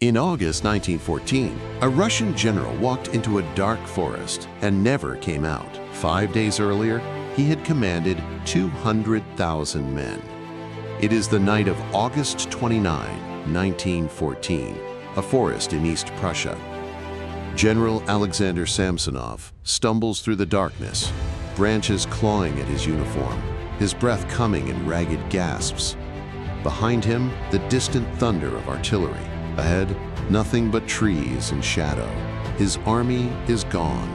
In August 1914, a Russian general walked into a dark forest and never came out. 5 days earlier, he had commanded 200,000 men. It is the night of August 29, 1914, a forest in East Prussia. General Alexander Samsonov stumbles through the darkness, branches clawing at his uniform, his breath coming in ragged gasps. Behind him, the distant thunder of artillery. Ahead, nothing but trees and shadow. His army is gone.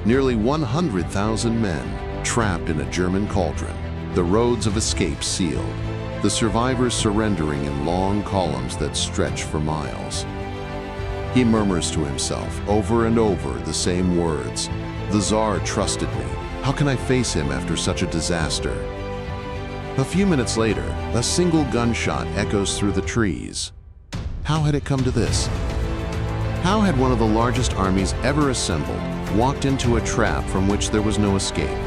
Nearly 100,000 men trapped in a German cauldron. The roads of escape sealed. The survivors surrendering in long columns that stretch for miles. He murmurs to himself over and over the same words. The Tsar trusted me. How can I face him after such a disaster? A few minutes later, a single gunshot echoes through the trees. How had it come to this? How had one of the largest armies ever assembled walked into a trap from which there was no escape?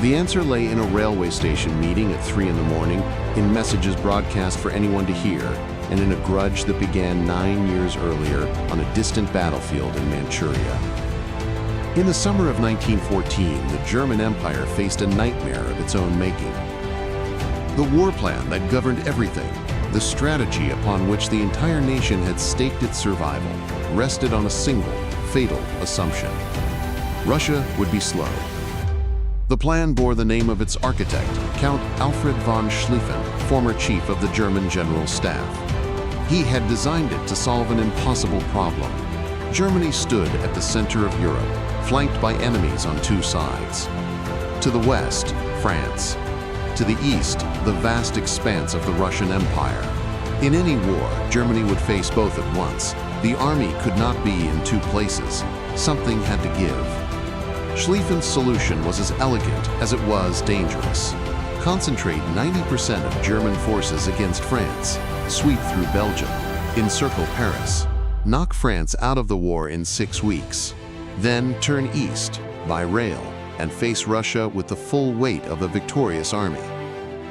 The answer lay in a railway station meeting at 3 in the morning, in messages broadcast for anyone to hear, and in a grudge that began 9 years earlier on a distant battlefield in Manchuria. In the summer of 1914, the German Empire faced a nightmare of its own making. The war plan that governed everything, the strategy upon which the entire nation had staked its survival, rested on a single, fatal assumption. Russia would be slow. The plan bore the name of its architect, Count Alfred von Schlieffen, former chief of the German General Staff. He had designed it to solve an impossible problem. Germany stood at the center of Europe, flanked by enemies on two sides. To the west, France. To the east, the vast expanse of the Russian Empire. In any war, Germany would face both at once. The army could not be in two places. Something had to give. Schlieffen's solution was as elegant as it was dangerous. Concentrate 90% of German forces against France, sweep through Belgium, encircle Paris, knock France out of the war in 6 weeks, then turn east by rail and face Russia with the full weight of a victorious army.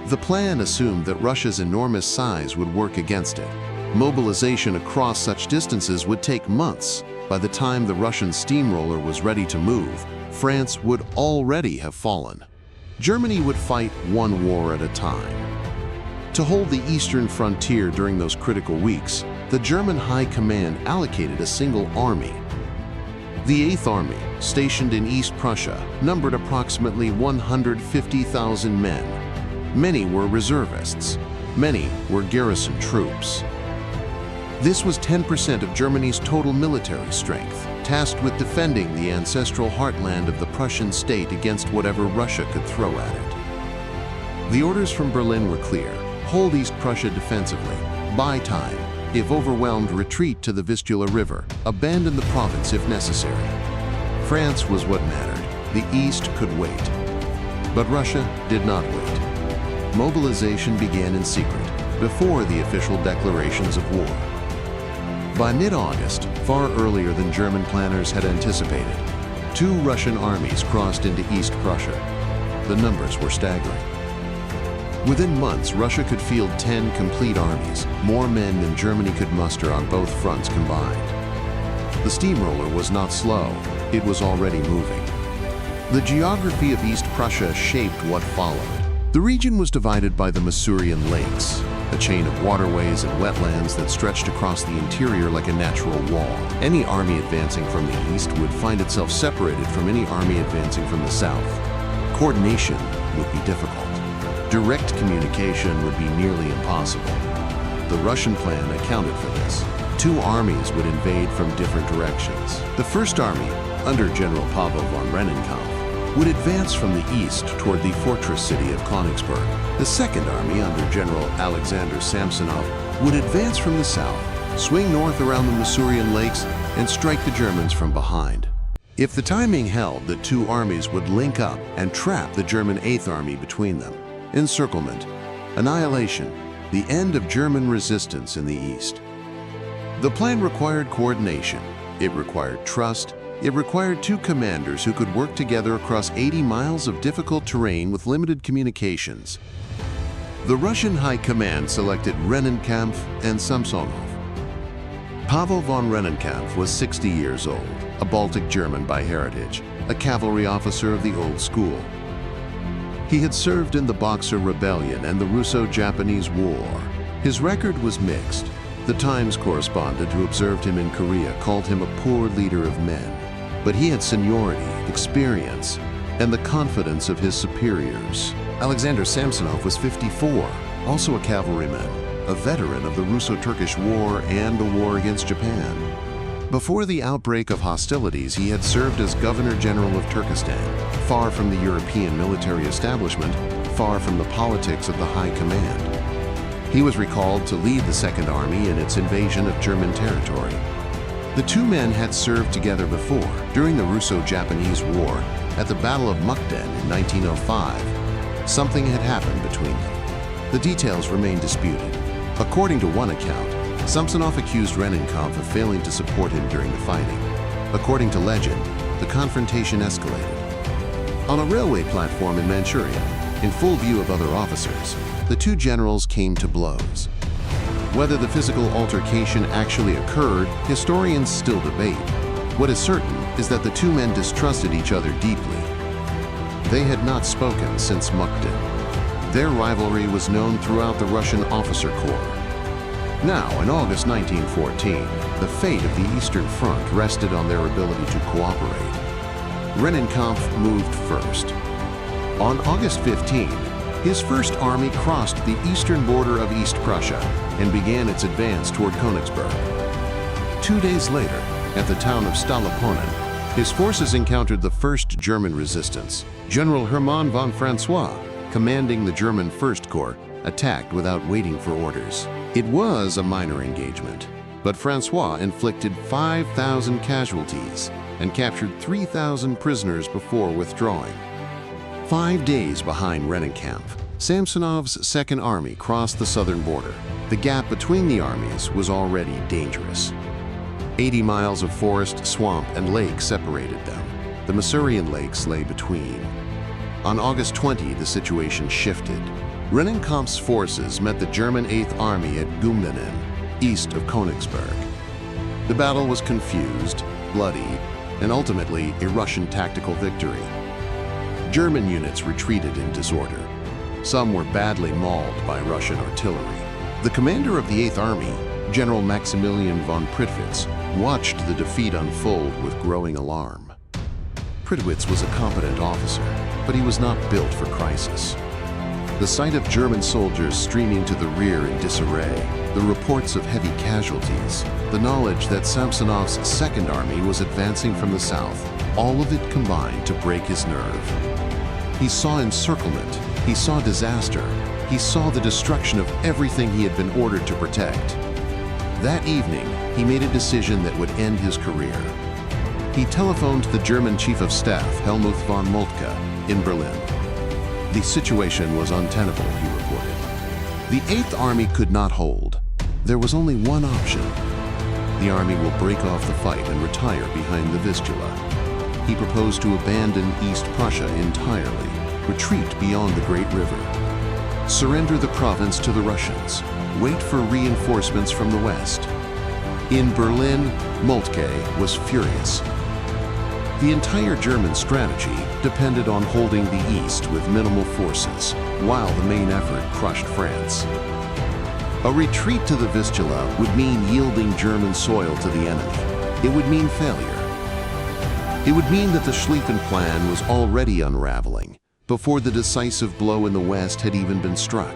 The plan assumed that Russia's enormous size would work against it. Mobilization across such distances would take months. By the time the Russian steamroller was ready to move, France would already have fallen. Germany would fight one war at a time. To hold the eastern frontier during those critical weeks, the German High Command allocated a single army. The 8th Army, stationed in East Prussia, numbered approximately 150,000 men. Many were reservists. Many were garrison troops. This was 10% of Germany's total military strength, tasked with defending the ancestral heartland of the Prussian state against whatever Russia could throw at it. The orders from Berlin were clear. Hold East Prussia defensively. Buy time. If overwhelmed, retreat to the Vistula River. Abandon the province if necessary. France was what mattered. The East could wait. But Russia did not wait. Mobilization began in secret, before the official declarations of war. By mid-August, far earlier than German planners had anticipated, 2 Russian armies crossed into East Prussia. The numbers were staggering. Within months, Russia could field 10 complete armies, more men than Germany could muster on both fronts combined. The steamroller was not slow, it was already moving. The geography of East Prussia shaped what followed. The region was divided by the Masurian Lakes, a chain of waterways and wetlands that stretched across the interior like a natural wall. Any army advancing from the east would find itself separated from any army advancing from the south. Coordination would be difficult. Direct communication would be nearly impossible. The Russian plan accounted for this. 2 armies would invade from different directions. The First Army, under General Pavel von Rennenkampf, would advance from the east toward the fortress city of Königsberg. The Second Army, under General Alexander Samsonov, would advance from the south, swing north around the Masurian Lakes, and strike the Germans from behind. If the timing held, the 2 armies would link up and trap the German 8th Army between them. Encirclement, annihilation, the end of German resistance in the east. The plan required coordination. It required trust. It required 2 commanders who could work together across 80 miles of difficult terrain with limited communications. The Russian High Command selected Rennenkampf and Samsonov. Pavel von Rennenkampf was 60 years old, a Baltic German by heritage, a cavalry officer of the old school. He had served in the Boxer Rebellion and the Russo-Japanese War. His record was mixed. The Times correspondent who observed him in Korea called him a poor leader of men. But he had seniority, experience, and the confidence of his superiors. Alexander Samsonov was 54, also a cavalryman, a veteran of the Russo-Turkish War and the war against Japan. Before the outbreak of hostilities, he had served as Governor-General of Turkestan, far from the European military establishment, far from the politics of the High Command. He was recalled to lead the Second Army in its invasion of German territory. The two men had served together before, during the Russo-Japanese War, at the Battle of Mukden in 1905. Something had happened between them. The details remain disputed. According to one account, Samsonov accused Rennenkampf of failing to support him during the fighting. According to legend, the confrontation escalated. On a railway platform in Manchuria, in full view of other officers, the two generals came to blows. Whether the physical altercation actually occurred, historians still debate. What is certain is that the two men distrusted each other deeply. They had not spoken since Mukden. Their rivalry was known throughout the Russian officer corps. Now, in August 1914, the fate of the Eastern Front rested on their ability to cooperate. Rennenkampf moved first. On August 15, his First Army crossed the eastern border of East Prussia and began its advance toward Königsberg. 2 days later, at the town of Staloponen, his forces encountered the first German resistance. General Hermann von Francois, commanding the German First Corps, attacked without waiting for orders. It was a minor engagement, but Francois inflicted 5,000 casualties and captured 3,000 prisoners before withdrawing. 5 days behind Rennenkampf, Samsonov's Second Army crossed the southern border. The gap between the armies was already dangerous. 80 miles of forest, swamp, and lake separated them. The Masurian lakes lay between. On August 20, the situation shifted. Rennenkampf's forces met the German 8th Army at Gumbinnen, east of Königsberg. The battle was confused, bloody, and ultimately a Russian tactical victory. German units retreated in disorder. Some were badly mauled by Russian artillery. The commander of the 8th Army, General Maximilian von Prittwitz, watched the defeat unfold with growing alarm. Prittwitz was a competent officer, but he was not built for crisis. The sight of German soldiers streaming to the rear in disarray, the reports of heavy casualties, the knowledge that Samsonov's Second Army was advancing from the south, all of it combined to break his nerve. He saw encirclement, he saw disaster, he saw the destruction of everything he had been ordered to protect. That evening, he made a decision that would end his career. He telephoned the German Chief of Staff, Helmuth von Moltke, in Berlin. The situation was untenable, he reported. The 8th Army could not hold. There was only one option. The army will break off the fight and retire behind the Vistula. He proposed to abandon East Prussia entirely, retreat beyond the Great River, surrender the province to the Russians, wait for reinforcements from the west. In Berlin, Moltke was furious. The entire German strategy depended on holding the east with minimal forces, while the main effort crushed France. A retreat to the Vistula would mean yielding German soil to the enemy. It would mean failure. It would mean that the Schlieffen Plan was already unraveling, before the decisive blow in the west had even been struck.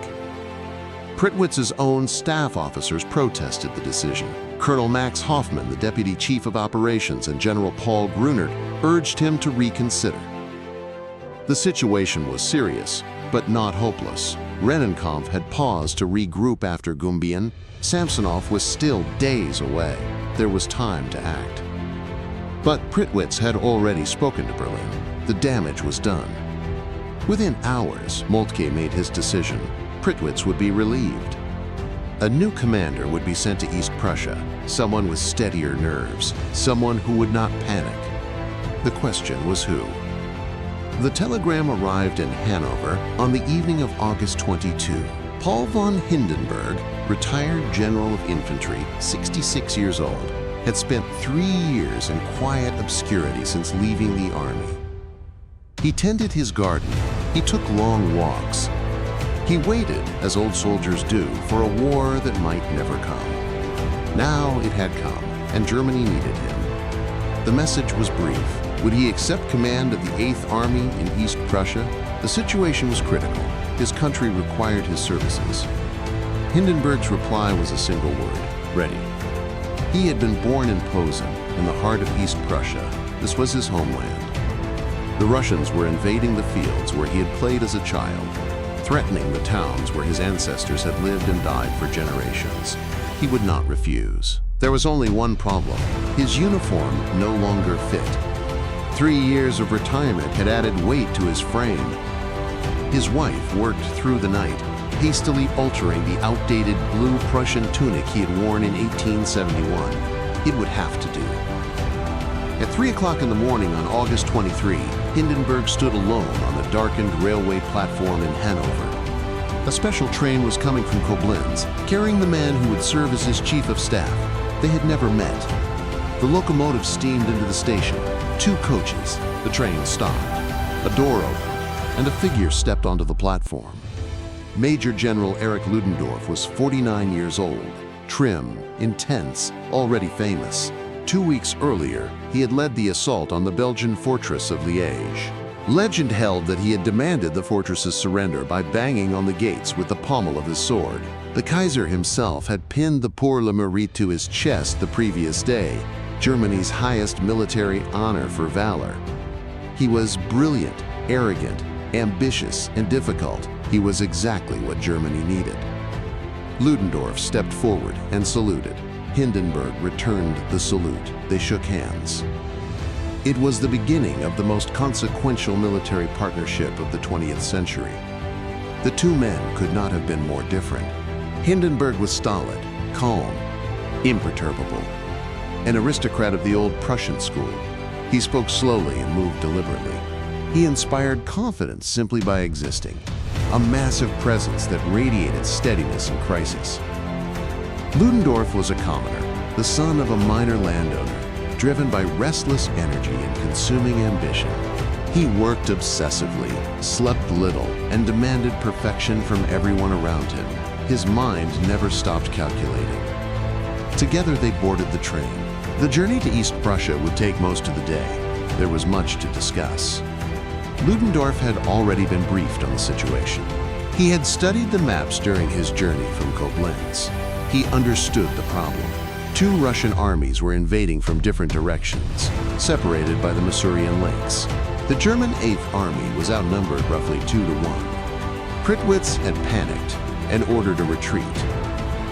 Prittwitz's own staff officers protested the decision. Colonel Max Hoffmann, the Deputy Chief of Operations, and General Paul Grunert urged him to reconsider. The situation was serious, but not hopeless. Rennenkampf had paused to regroup after Gumbinnen. Samsonov was still days away. There was time to act. But Prittwitz had already spoken to Berlin. The damage was done. Within hours, Moltke made his decision. Prittwitz would be relieved. A new commander would be sent to East Prussia, someone with steadier nerves, someone who would not panic. The question was who? The telegram arrived in Hanover on the evening of August 22. Paul von Hindenburg, retired general of infantry, 66 years old, had spent 3 years in quiet obscurity since leaving the army. He tended his garden. He took long walks. He waited, as old soldiers do, for a war that might never come. Now it had come, and Germany needed him. The message was brief. Would he accept command of the 8th Army in East Prussia? The situation was critical. His country required his services. Hindenburg's reply was a single word: ready. He had been born in Posen, in the heart of East Prussia. This was his homeland. The Russians were invading the fields where he had played as a child, threatening the towns where his ancestors had lived and died for generations. He would not refuse. There was only one problem: his uniform no longer fit. 3 years of retirement had added weight to his frame. His wife worked through the night, hastily altering the outdated blue Prussian tunic he had worn in 1871. It would have to do. At 3 o'clock in the morning on August 23, Hindenburg stood alone on the darkened railway platform in Hanover. A special train was coming from Koblenz, carrying the man who would serve as his chief of staff. They had never met. The locomotive steamed into the station. 2 coaches. The train stopped. A door opened, and a figure stepped onto the platform. Major General Erich Ludendorff was 49 years old, trim, intense, already famous. 2 weeks earlier, he had led the assault on the Belgian fortress of Liège. Legend held that he had demanded the fortress's surrender by banging on the gates with the pommel of his sword. The Kaiser himself had pinned the Pour le Mérite to his chest the previous day, Germany's highest military honor for valor. He was brilliant, arrogant, ambitious, and difficult. He was exactly what Germany needed. Ludendorff stepped forward and saluted. Hindenburg returned the salute. They shook hands. It was the beginning of the most consequential military partnership of the 20th century. The 2 men could not have been more different. Hindenburg was stolid, calm, imperturbable, an aristocrat of the old Prussian school. He spoke slowly and moved deliberately. He inspired confidence simply by existing, a massive presence that radiated steadiness in crisis. Ludendorff was a commoner, the son of a minor landowner, driven by restless energy and consuming ambition. He worked obsessively, slept little, and demanded perfection from everyone around him. His mind never stopped calculating. Together they boarded the train. The journey to East Prussia would take most of the day. There was much to discuss. Ludendorff had already been briefed on the situation. He had studied the maps during his journey from Koblenz. He understood the problem. 2 Russian armies were invading from different directions, separated by the Masurian Lakes. The German 8th Army was outnumbered roughly 2 to 1. Prittwitz had panicked and ordered a retreat.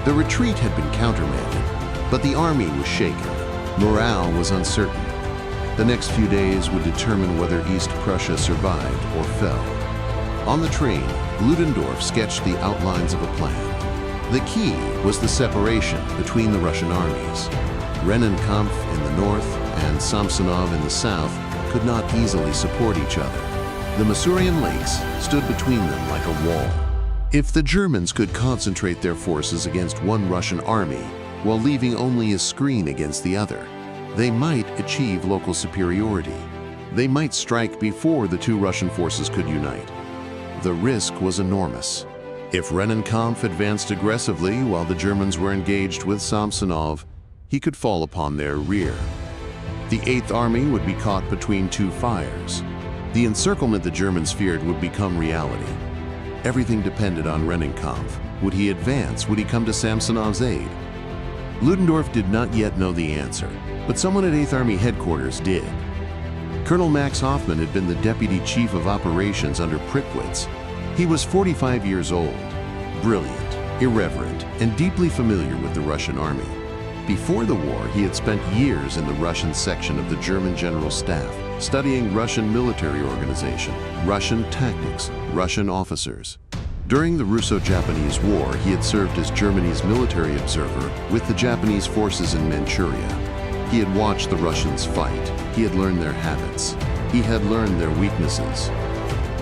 The retreat had been countermanded, but the army was shaken. Morale was uncertain. The next few days would determine whether East Prussia survived or fell. On the train, Ludendorff sketched the outlines of a plan. The key was the separation between the Russian armies. Rennenkampf in the north and Samsonov in the south could not easily support each other. The Masurian Lakes stood between them like a wall. If the Germans could concentrate their forces against one Russian army while leaving only a screen against the other, they might achieve local superiority. They might strike before the 2 Russian forces could unite. The risk was enormous. If Rennenkampf advanced aggressively while the Germans were engaged with Samsonov, he could fall upon their rear. The 8th Army would be caught between 2 fires. The encirclement the Germans feared would become reality. Everything depended on Rennenkampf. Would he advance? Would he come to Samsonov's aid? Ludendorff did not yet know the answer, but someone at 8th Army headquarters did. Colonel Max Hoffmann had been the deputy chief of operations under Prittwitz. He was 45 years old, brilliant, irreverent, and deeply familiar with the Russian army. Before the war, he had spent years in the Russian section of the German General Staff, studying Russian military organization, Russian tactics, Russian officers. During the Russo-Japanese War, he had served as Germany's military observer with the Japanese forces in Manchuria. He had watched the Russians fight. He had learned their habits. He had learned their weaknesses.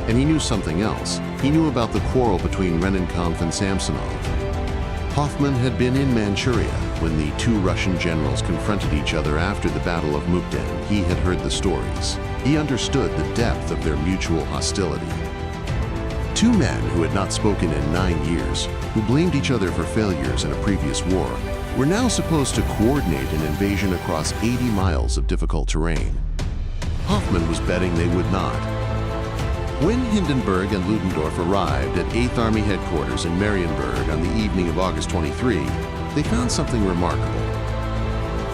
And he knew something else. He knew about the quarrel between Rennenkampf and Samsonov. Hoffman had been in Manchuria when the two Russian generals confronted each other after the Battle of Mukden. He had heard the stories. He understood the depth of their mutual hostility. Two men who had not spoken in 9 years, who blamed each other for failures in a previous war, were now supposed to coordinate an invasion across 80 miles of difficult terrain. Hoffman was betting they would not. When Hindenburg and Ludendorff arrived at 8th Army headquarters in Marienburg on the evening of August 23, they found something remarkable.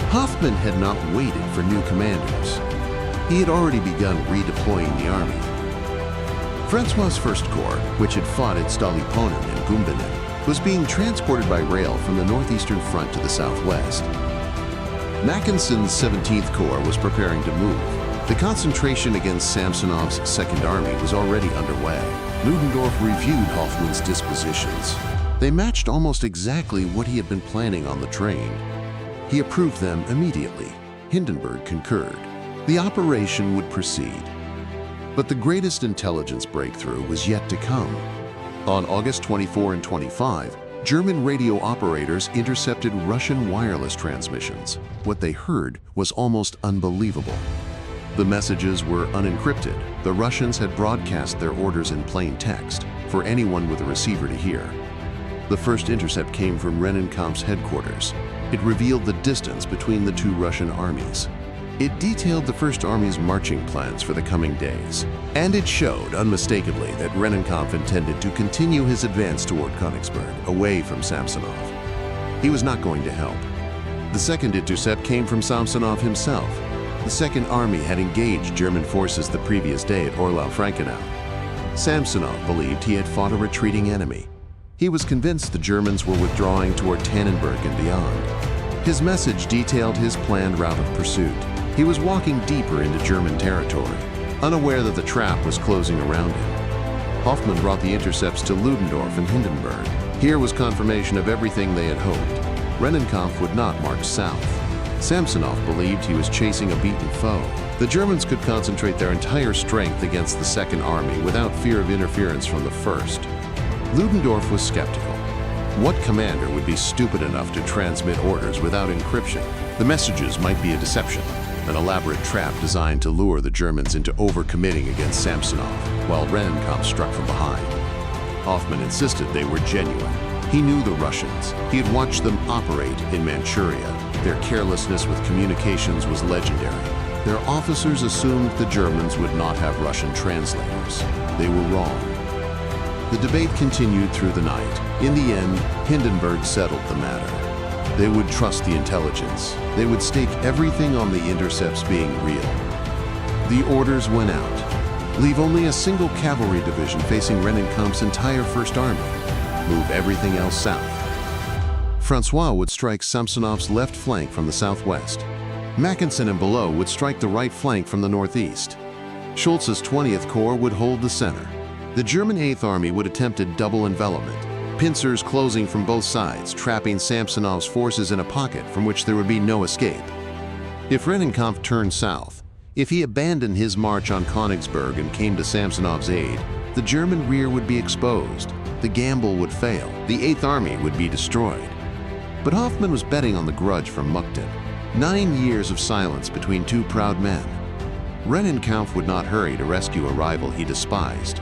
Hoffman had not waited for new commanders. He had already begun redeploying the army. Francois's First Corps, which had fought at Staliponen and Gumbinnen, was being transported by rail from the northeastern front to the southwest. Mackinson's 17th Corps was preparing to move. The concentration against Samsonov's Second Army was already underway. Ludendorff reviewed Hoffman's dispositions. They matched almost exactly what he had been planning on the train. He approved them immediately. Hindenburg concurred. The operation would proceed. But the greatest intelligence breakthrough was yet to come. On August 24 and 25, German radio operators intercepted Russian wireless transmissions. What they heard was almost unbelievable. The messages were unencrypted. The Russians had broadcast their orders in plain text for anyone with a receiver to hear. The first intercept came from Rennenkampf's headquarters. It revealed the distance between the two Russian armies. It detailed the First Army's marching plans for the coming days. And it showed unmistakably that Rennenkampf intended to continue his advance toward Königsberg, away from Samsonov. He was not going to help. The second intercept came from Samsonov himself. The Second Army had engaged German forces the previous day at Orlau-Frankenau. Samsonov believed he had fought a retreating enemy. He was convinced the Germans were withdrawing toward Tannenberg and beyond. His message detailed his planned route of pursuit. He was walking deeper into German territory, unaware that the trap was closing around him. Hoffman brought the intercepts to Ludendorff and Hindenburg. Here was confirmation of everything they had hoped. Rennenkampf would not march south. Samsonov believed he was chasing a beaten foe. The Germans could concentrate their entire strength against the Second Army without fear of interference from the First. Ludendorff was skeptical. What commander would be stupid enough to transmit orders without encryption? The messages might be a deception, an elaborate trap designed to lure the Germans into overcommitting against Samsonov, while Rennenkampf struck from behind. Hoffman insisted they were genuine. He knew the Russians. He had watched them operate in Manchuria. Their carelessness with communications was legendary. Their officers assumed the Germans would not have Russian translators. They were wrong. The debate continued through the night. In the end, Hindenburg settled the matter. They would trust the intelligence. They would stake everything on the intercepts being real. The orders went out. Leave only a single cavalry division facing Rennenkampf's entire First Army. Move everything else south. Francois would strike Samsonov's left flank from the southwest. Mackinson and below would strike the right flank from the northeast. Schulz's 20th Corps would hold the center. The German 8th Army would attempt a double envelopment, pincers closing from both sides, trapping Samsonov's forces in a pocket from which there would be no escape. If Rennenkampf turned south, if he abandoned his march on Königsberg and came to Samsonov's aid, the German rear would be exposed. The gamble would fail. The 8th Army would be destroyed. But Hoffman was betting on the grudge from Mukden. 9 years of silence between two proud men. Rennenkampf would not hurry to rescue a rival he despised.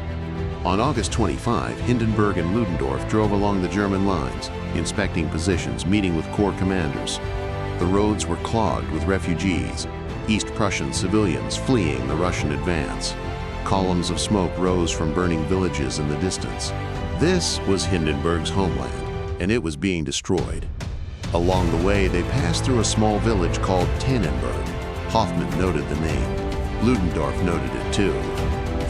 On August 25, Hindenburg and Ludendorff drove along the German lines, inspecting positions, meeting with corps commanders. The roads were clogged with refugees, East Prussian civilians fleeing the Russian advance. Columns of smoke rose from burning villages in the distance. This was Hindenburg's homeland, and it was being destroyed. Along the way, they passed through a small village called Tannenberg. Hoffman noted the name. Ludendorff noted it too.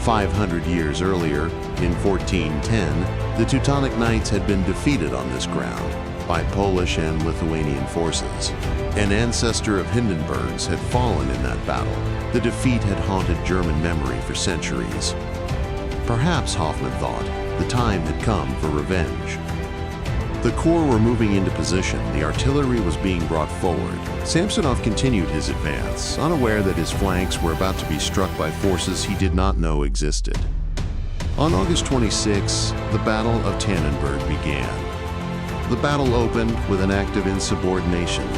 500 years earlier, in 1410, the Teutonic Knights had been defeated on this ground by Polish and Lithuanian forces. An ancestor of Hindenburg's had fallen in that battle. The defeat had haunted German memory for centuries. Perhaps, Hoffman thought, the time had come for revenge. The corps were moving into position. The artillery was being brought forward. Samsonov continued his advance, unaware that his flanks were about to be struck by forces he did not know existed. On August 26, the Battle of Tannenberg began. the battle opened with an act of insubordination.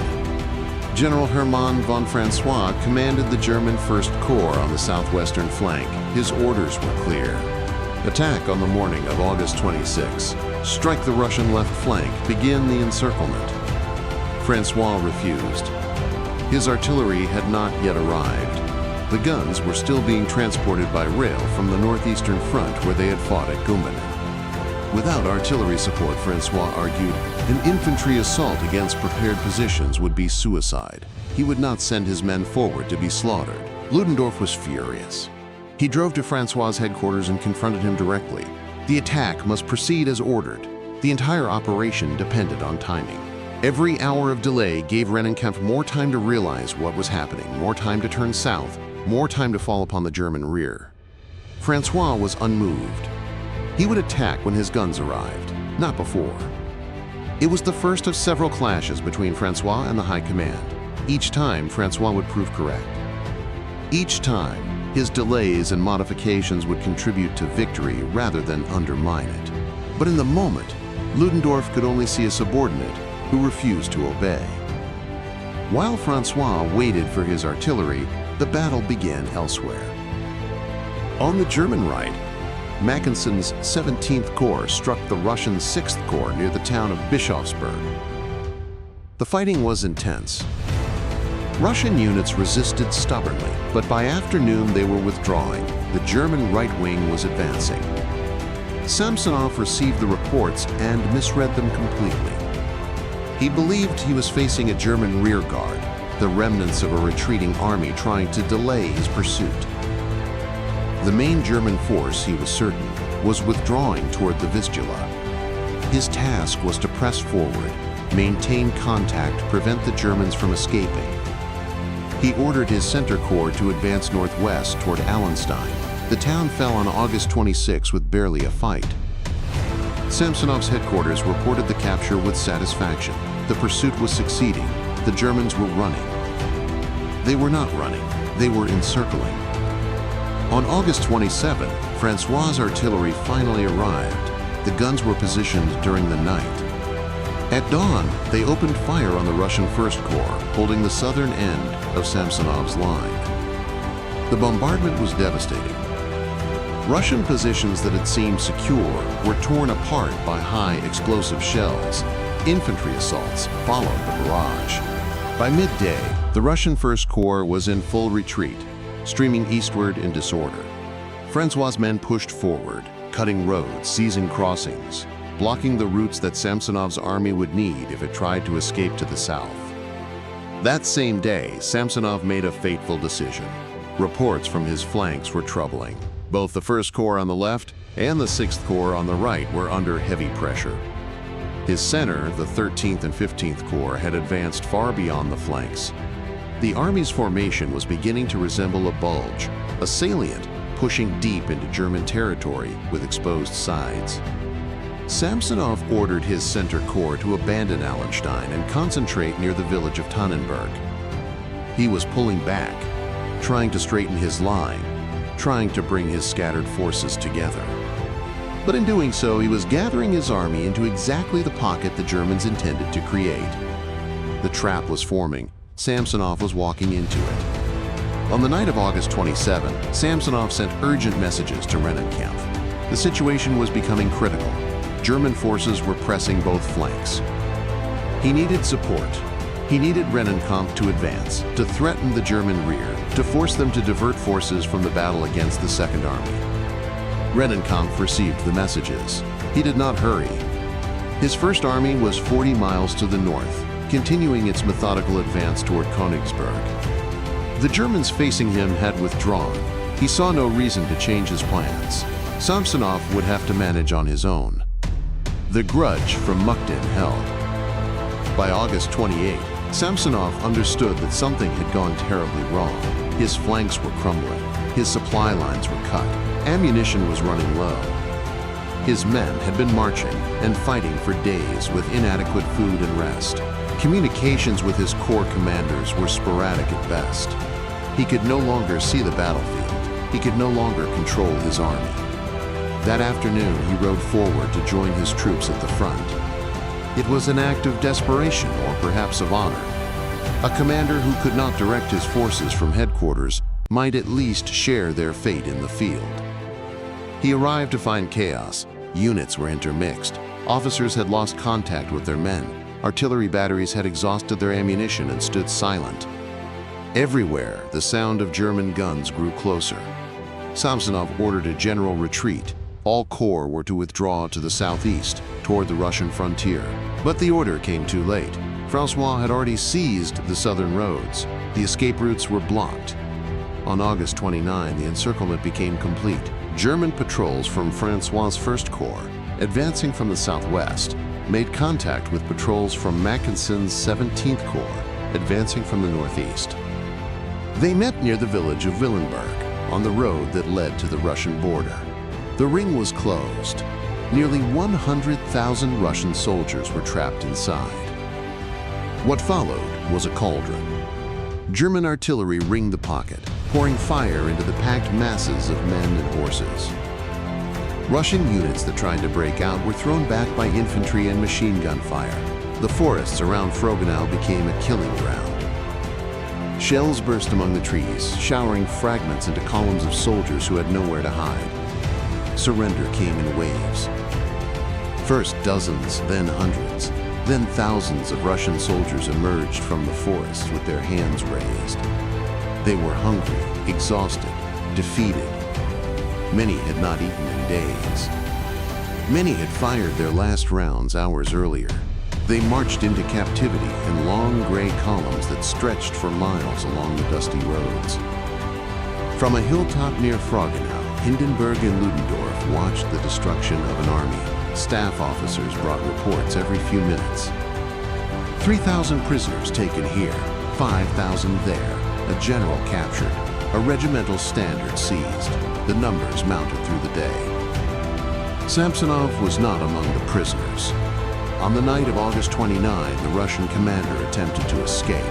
General Hermann von Francois commanded the German First Corps on the southwestern flank. His orders were clear. Attack on the morning of August 26. Strike the Russian left flank. Begin the encirclement. Francois refused. His artillery had not yet arrived. The guns were still being transported by rail from the northeastern front where they had fought at Gumbinnen. Without artillery support, Francois argued, an infantry assault against prepared positions would be suicide. He would not send his men forward to be slaughtered. Ludendorff was furious. He drove to Francois's headquarters and confronted him directly. The attack must proceed as ordered. The entire operation depended on timing. Every hour of delay gave Rennenkampf more time to realize what was happening, more time to turn south, more time to fall upon the German rear. Francois was unmoved. He would attack when his guns arrived, not before. It was the first of several clashes between Francois and the High Command. Each time, Francois would prove correct. Each time, his delays and modifications would contribute to victory rather than undermine it. But in the moment, Ludendorff could only see a subordinate who refused to obey. While Francois waited for his artillery, the battle began elsewhere. On the German right, Mackensen's 17th Corps struck the Russian 6th Corps near the town of Bischofsburg. The fighting was intense. Russian units resisted stubbornly, but by afternoon they were withdrawing. The German right wing was advancing. Samsonov received the reports and misread them completely. He believed he was facing a German rear guard, the remnants of a retreating army trying to delay his pursuit. The main German force, he was certain, was withdrawing toward the Vistula. His task was to press forward, maintain contact, prevent the Germans from escaping. He ordered his Center Corps to advance northwest toward Allenstein. The town fell on August 26 with barely a fight. Samsonov's headquarters reported the capture with satisfaction. The pursuit was succeeding. The Germans were running. They were not running. They were encircling. On August 27, Francois's artillery finally arrived. The guns were positioned during the night. At dawn, they opened fire on the Russian First Corps, holding the southern end of Samsonov's line. The bombardment was devastating. Russian positions that had seemed secure were torn apart by high explosive shells. Infantry assaults followed the barrage. By midday, the Russian First Corps was in full retreat, streaming eastward in disorder. Francois's men pushed forward, cutting roads, seizing crossings, blocking the routes that Samsonov's army would need if it tried to escape to the south. That same day, Samsonov made a fateful decision. Reports from his flanks were troubling. Both the First Corps on the left and the 6th Corps on the right were under heavy pressure. His center, the 13th and 15th Corps, had advanced far beyond the flanks. The army's formation was beginning to resemble a bulge, a salient pushing deep into German territory with exposed sides. Samsonov ordered his Center Corps to abandon Allenstein and concentrate near the village of Tannenberg. He was pulling back, trying to straighten his line, trying to bring his scattered forces together. But in doing so, he was gathering his army into exactly the pocket the Germans intended to create. The trap was forming. Samsonov was walking into it. On the night of August 27, Samsonov sent urgent messages to Rennenkampf. The situation was becoming critical. German forces were pressing both flanks. He needed support. He needed Rennenkampf to advance, to threaten the German rear, to force them to divert forces from the battle against the Second Army. Rennenkampf received the messages. He did not hurry. His First Army was 40 miles to the north, continuing its methodical advance toward Königsberg. The Germans facing him had withdrawn. He saw no reason to change his plans. Samsonov would have to manage on his own. The grudge from Mukden held. By August 28, Samsonov understood that something had gone terribly wrong. His flanks were crumbling. His supply lines were cut. Ammunition was running low. His men had been marching and fighting for days with inadequate food and rest. Communications with his corps commanders were sporadic at best. He could no longer see the battlefield. He could no longer control his army. That afternoon, he rode forward to join his troops at the front. It was an act of desperation or perhaps of honor. A commander who could not direct his forces from headquarters might at least share their fate in the field. He arrived to find chaos. Units were intermixed. Officers had lost contact with their men. Artillery batteries had exhausted their ammunition and stood silent. Everywhere, the sound of German guns grew closer. Samsonov ordered a general retreat. All corps were to withdraw to the southeast, toward the Russian frontier. But the order came too late. Francois had already seized the southern roads. The escape routes were blocked. On August 29, the encirclement became complete. German patrols from Francois's 1st Corps, advancing from the southwest, made contact with patrols from Mackensen's 17th Corps, advancing from the northeast. They met near the village of Willenberg, on the road that led to the Russian border. The ring was closed. Nearly 100,000 Russian soldiers were trapped inside. What followed was a cauldron. German artillery ringed the pocket, pouring fire into the packed masses of men and horses. Russian units that tried to break out were thrown back by infantry and machine gun fire. The forests around Frogenau became a killing ground. Shells burst among the trees, showering fragments into columns of soldiers who had nowhere to hide. Surrender came in waves. First dozens, then hundreds, then thousands of Russian soldiers emerged from the forests with their hands raised. They were hungry, exhausted, defeated. Many had not eaten in days. Many had fired their last rounds hours earlier. They marched into captivity in long gray columns that stretched for miles along the dusty roads. From a hilltop near Frogenau, Hindenburg and Ludendorff watched the destruction of an army. Staff officers brought reports every few minutes. 3,000 prisoners taken here, 5,000 there, a general captured, a regimental standard seized. The numbers mounted through the day. Samsonov was not among the prisoners. On the night of August 29, the Russian commander attempted to escape.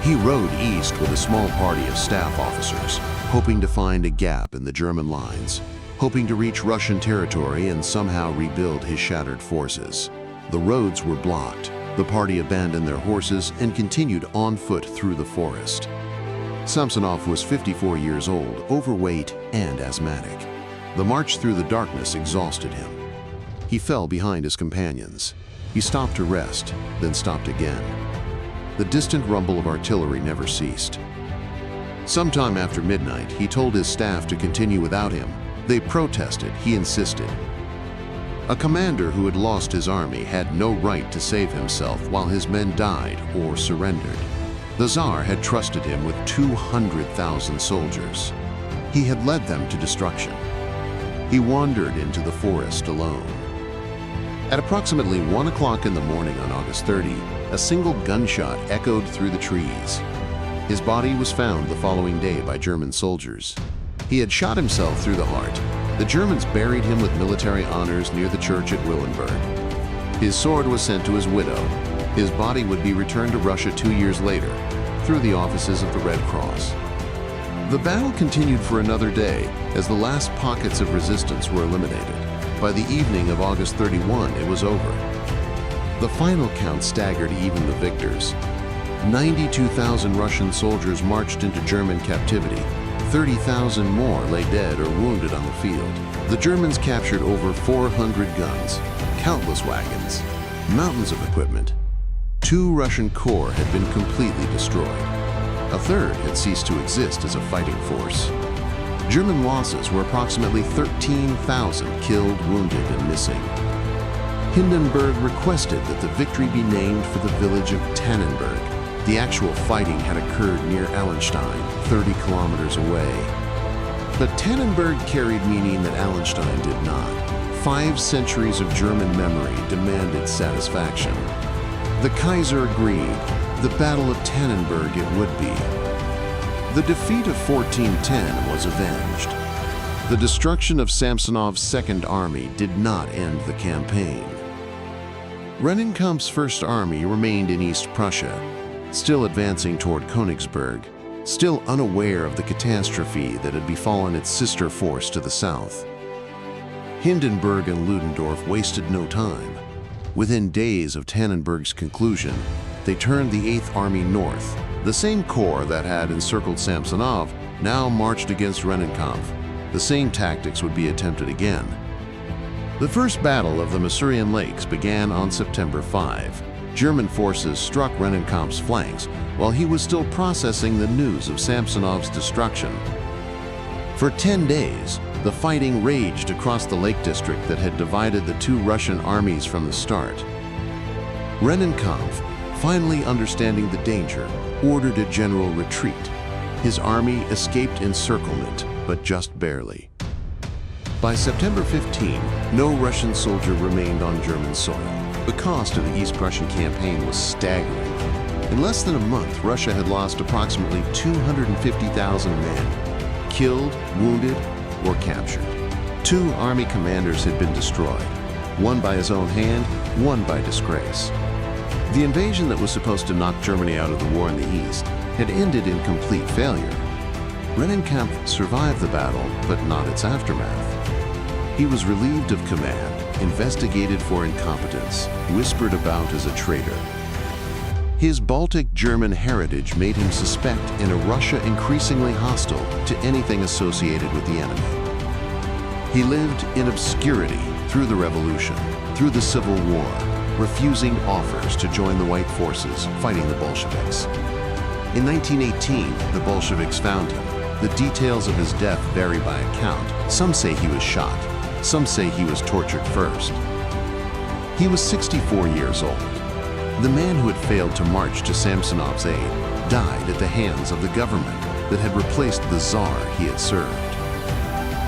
He rode east with a small party of staff officers, hoping to find a gap in the German lines, hoping to reach Russian territory and somehow rebuild his shattered forces. The roads were blocked. The party abandoned their horses and continued on foot through the forest. Samsonov was 54 years old, overweight and asthmatic. The march through the darkness exhausted him. He fell behind his companions. He stopped to rest, then stopped again. The distant rumble of artillery never ceased. Sometime after midnight, he told his staff to continue without him. They protested. He insisted. A commander who had lost his army had no right to save himself while his men died or surrendered. The Tsar had trusted him with 200,000 soldiers. He had led them to destruction. He wandered into the forest alone. At approximately 1 o'clock in the morning on August 30, a single gunshot echoed through the trees. His body was found the following day by German soldiers. He had shot himself through the heart. The Germans buried him with military honors near the church at Willenberg. His sword was sent to his widow. His body would be returned to Russia 2 years later, through the offices of the Red Cross. The battle continued for another day as the last pockets of resistance were eliminated. By the evening of August 31, it was over. The final count staggered even the victors. 92,000 Russian soldiers marched into German captivity. 30,000 more lay dead or wounded on the field. The Germans captured over 400 guns, countless wagons, mountains of equipment. 2 Russian corps had been completely destroyed. A third had ceased to exist as a fighting force. German losses were approximately 13,000 killed, wounded, and missing. Hindenburg requested that the victory be named for the village of Tannenberg. The actual fighting had occurred near Allenstein, 30 kilometers away. But Tannenberg carried meaning that Allenstein did not. 5 centuries of German memory demanded satisfaction. The Kaiser agreed. The Battle of Tannenberg it would be. The defeat of 1410 was avenged. The destruction of Samsonov's Second Army did not end the campaign. Rennenkampf's First Army remained in East Prussia, still advancing toward Königsberg, still unaware of the catastrophe that had befallen its sister force to the south. Hindenburg and Ludendorff wasted no time. Within days of Tannenberg's conclusion, they turned the 8th Army north. The same corps that had encircled Samsonov now marched against Rennenkampf. The same tactics would be attempted again. The First Battle of the Masurian Lakes began on September 5. German forces struck Rennenkampf's flanks while he was still processing the news of Samsonov's destruction. For 10 days, the fighting raged across the Lake District that had divided the two Russian armies from the start. Rennenkampf, finally understanding the danger, ordered a general retreat. His army escaped encirclement, but just barely. By September 15, no Russian soldier remained on German soil. The cost of the East Prussian campaign was staggering. In less than a month, Russia had lost approximately 250,000 men, killed, wounded, or captured. 2 army commanders had been destroyed, one by his own hand, one by disgrace. The invasion that was supposed to knock Germany out of the war in the East had ended in complete failure. Rennenkampf survived the battle, but not its aftermath. He was relieved of command, investigated for incompetence, whispered about as a traitor. His Baltic German heritage made him suspect in a Russia increasingly hostile to anything associated with the enemy. He lived in obscurity through the revolution, through the Civil War, refusing offers to join the White forces fighting the Bolsheviks. In 1918, the Bolsheviks found him. The details of his death vary by account. Some say he was shot. Some say he was tortured first. He was 64 years old. The man who had failed to march to Samsonov's aid died at the hands of the government that had replaced the Tsar he had served.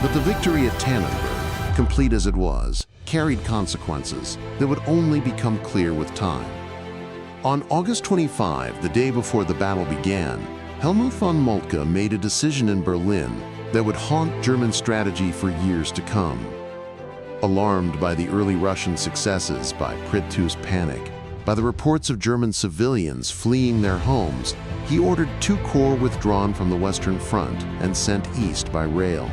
But the victory at Tannenberg, complete as it was, carried consequences that would only become clear with time. On August 25, the day before the battle began, Helmuth von Moltke made a decision in Berlin that would haunt German strategy for years to come. Alarmed by the early Russian successes, by Pridtu's panic, by the reports of German civilians fleeing their homes, he ordered 2 corps withdrawn from the Western Front and sent east by rail.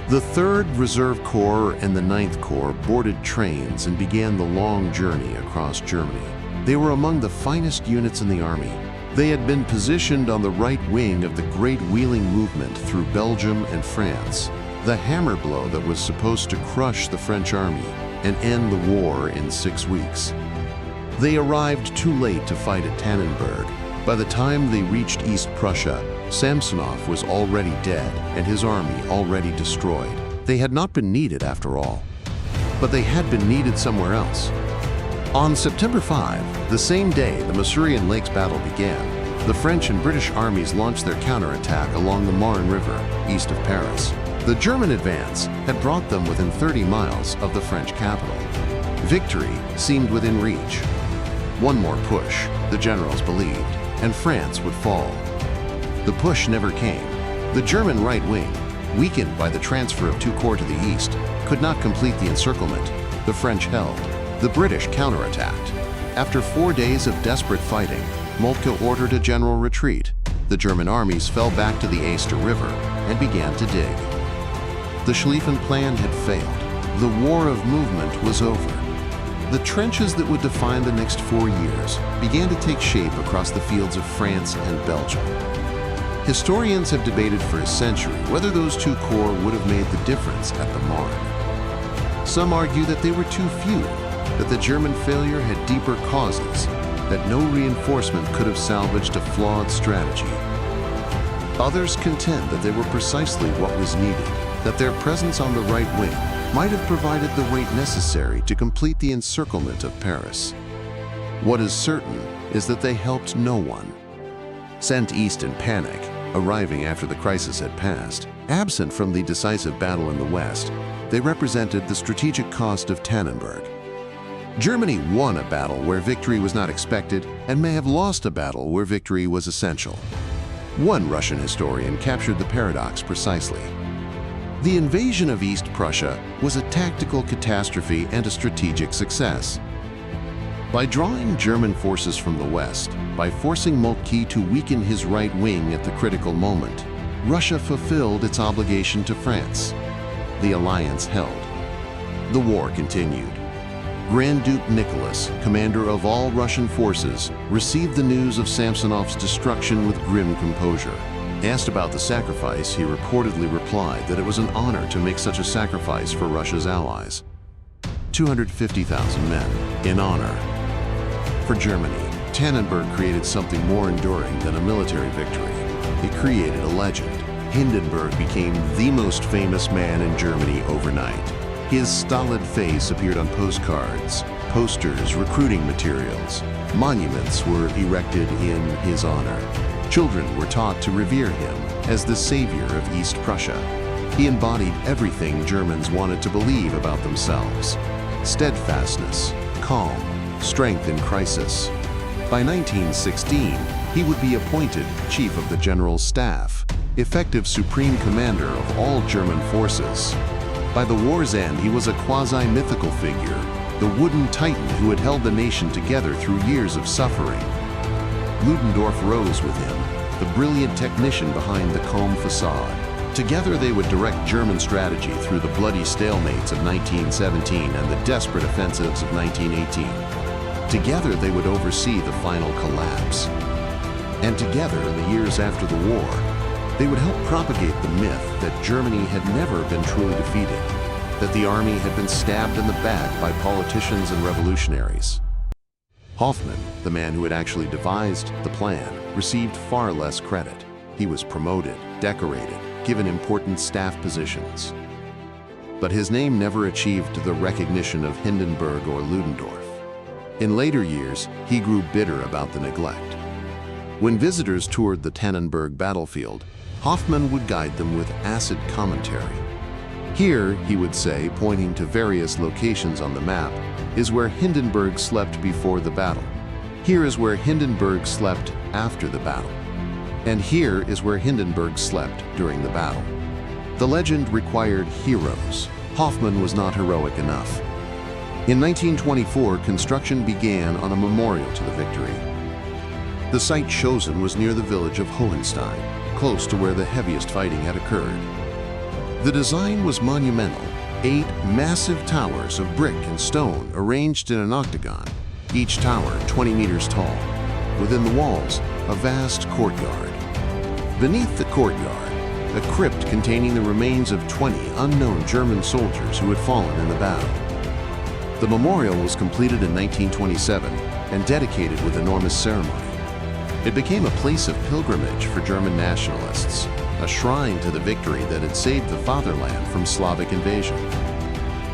The 3rd Reserve Corps and the 9th Corps boarded trains and began the long journey across Germany. They were among the finest units in the army. They had been positioned on the right wing of the Great Wheeling Movement through Belgium and France, the hammer blow that was supposed to crush the French army and end the war in 6 weeks. They arrived too late to fight at Tannenberg. By the time they reached East Prussia, Samsonov was already dead and his army already destroyed. They had not been needed after all, but they had been needed somewhere else. On September 5, the same day the Masurian Lakes battle began, the French and British armies launched their counterattack along the Marne River, east of Paris. The German advance had brought them within 30 miles of the French capital. Victory seemed within reach. One more push, the generals believed, and France would fall. The push never came. The German right wing, weakened by the transfer of 2 corps to the east, could not complete the encirclement. The French held. The British counterattacked. After 4 days of desperate fighting, Moltke ordered a general retreat. The German armies fell back to the Aster River and began to dig. The Schlieffen Plan had failed. The war of movement was over. The trenches that would define the next 4 years began to take shape across the fields of France and Belgium. Historians have debated for a century whether those 2 corps would have made the difference at the Marne. Some argue that they were too few, that the German failure had deeper causes, that no reinforcement could have salvaged a flawed strategy. Others contend that they were precisely what was needed, that their presence on the right wing might have provided the weight necessary to complete the encirclement of Paris. What is certain is that they helped no one. Sent east in panic, arriving after the crisis had passed, absent from the decisive battle in the West, they represented the strategic cost of Tannenberg. Germany won a battle where victory was not expected and may have lost a battle where victory was essential. One Russian historian captured the paradox precisely. The invasion of East Prussia was a tactical catastrophe and a strategic success. By drawing German forces from the west, by forcing Moltke to weaken his right wing at the critical moment, Russia fulfilled its obligation to France. The alliance held. The war continued. Grand Duke Nicholas, commander of all Russian forces, received the news of Samsonov's destruction with grim composure. Asked about the sacrifice, he reportedly replied that it was an honor to make such a sacrifice for Russia's allies. 250,000 men, in honor. For Germany, Tannenberg created something more enduring than a military victory. It created a legend. Hindenburg became the most famous man in Germany overnight. His stolid face appeared on postcards, posters, recruiting materials. Monuments were erected in his honor. Children were taught to revere him as the savior of East Prussia. He embodied everything Germans wanted to believe about themselves: steadfastness, calm, strength in crisis. By 1916, he would be appointed Chief of the General Staff, effective supreme commander of all German forces. By the war's end, he was a quasi-mythical figure, the wooden titan who had held the nation together through years of suffering. Ludendorff rose with him, the brilliant technician behind the calm facade. Together they would direct German strategy through the bloody stalemates of 1917 and the desperate offensives of 1918. Together they would oversee the final collapse. And together, in the years after the war, they would help propagate the myth that Germany had never been truly defeated, that the army had been stabbed in the back by politicians and revolutionaries. Hoffmann, the man who had actually devised the plan, received far less credit. He was promoted, decorated, given important staff positions. But his name never achieved the recognition of Hindenburg or Ludendorff. In later years, he grew bitter about the neglect. When visitors toured the Tannenberg battlefield, Hoffmann would guide them with acid commentary. Here, he would say, pointing to various locations on the map, is where Hindenburg slept before the battle. Here is where Hindenburg slept after the battle. And here is where Hindenburg slept during the battle. The legend required heroes. Hoffmann was not heroic enough. In 1924, construction began on a memorial to the victory. The site chosen was near the village of Hohenstein, close to where the heaviest fighting had occurred. The design was monumental: 8 massive towers of brick and stone arranged in an octagon, each tower 20 meters tall. Within the walls, a vast courtyard. Beneath the courtyard, a crypt containing the remains of 20 unknown German soldiers who had fallen in the battle. The memorial was completed in 1927 and dedicated with enormous ceremony. It became a place of pilgrimage for German nationalists, a shrine to the victory that had saved the fatherland from Slavic invasion.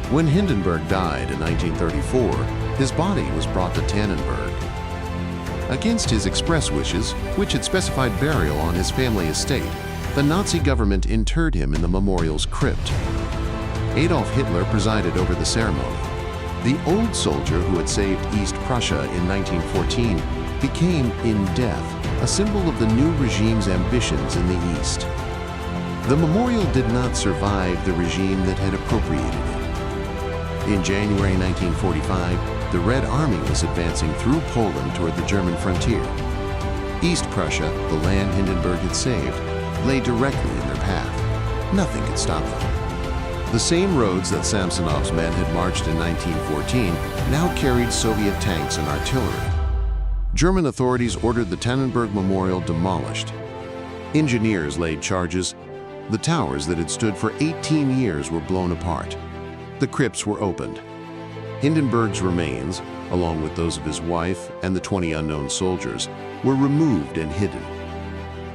When Hindenburg died in 1934, his body was brought to Tannenberg. Against his express wishes, which had specified burial on his family estate, the Nazi government interred him in the memorial's crypt. Adolf Hitler presided over the ceremony. The old soldier who had saved East Prussia in 1914 became, in death, a symbol of the new regime's ambitions in the East. The memorial did not survive the regime that had appropriated it. In January 1945, the Red Army was advancing through Poland toward the German frontier. East Prussia, the land Hindenburg had saved, lay directly in their path. Nothing could stop them. The same roads that Samsonov's men had marched in 1914 now carried Soviet tanks and artillery. German authorities ordered the Tannenberg Memorial demolished. Engineers laid charges. The towers that had stood for 18 years were blown apart. The crypts were opened. Hindenburg's remains, along with those of his wife and the 20 unknown soldiers, were removed and hidden.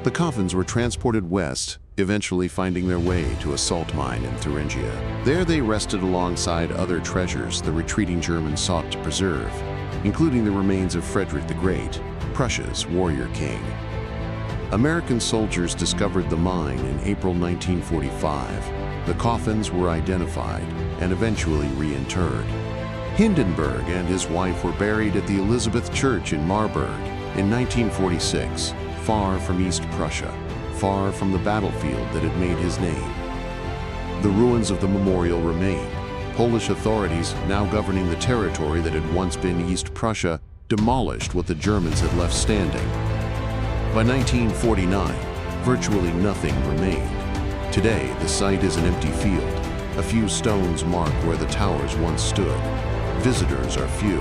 The coffins were transported west, eventually finding their way to a salt mine in Thuringia. There they rested alongside other treasures the retreating Germans sought to preserve, including the remains of Frederick the Great, Prussia's warrior king. American soldiers discovered the mine in April 1945. The coffins were identified and eventually reinterred. Hindenburg and his wife were buried at the Elizabeth Church in Marburg in 1946, far from East Prussia, far from the battlefield that had made his name. The ruins of the memorial remain. Polish authorities, now governing the territory that had once been East Prussia, demolished what the Germans had left standing. By 1949, virtually nothing remained. Today, the site is an empty field. A few stones mark where the towers once stood. visitors are few.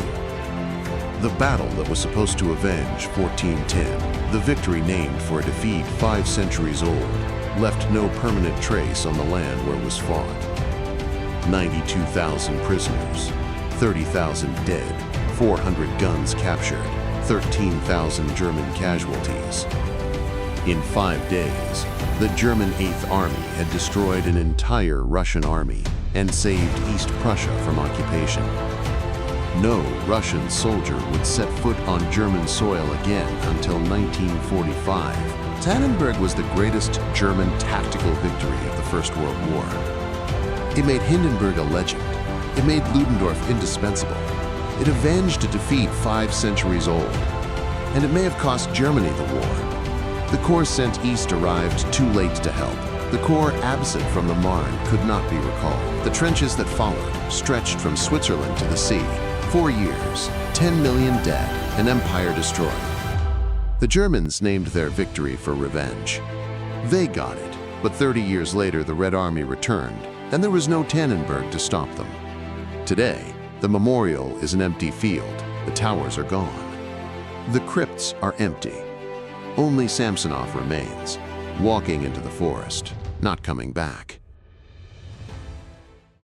The battle that was supposed to avenge 1410, the victory named for a defeat 5 centuries old, left no permanent trace on the land where it was fought. 92,000 prisoners, 30,000 dead, 400 guns captured, 13,000 German casualties. In 5 days, the German 8th Army had destroyed an entire Russian army and saved East Prussia from occupation. No Russian soldier would set foot on German soil again until 1945. Tannenberg was the greatest German tactical victory of the First World War. It made Hindenburg a legend. It made Ludendorff indispensable. It avenged a defeat 5 centuries old. And it may have cost Germany the war. The corps sent east arrived too late to help. The corps absent from the Marne could not be recalled. The trenches that followed stretched from Switzerland to the sea. 4 years, 10 million dead, an empire destroyed. The Germans named their victory for revenge. They got it, but 30 years later the Red Army returned, and there was no Tannenberg to stop them. Today, the memorial is an empty field. The towers are gone. The crypts are empty. Only Samsonov remains, walking into the forest, not coming back.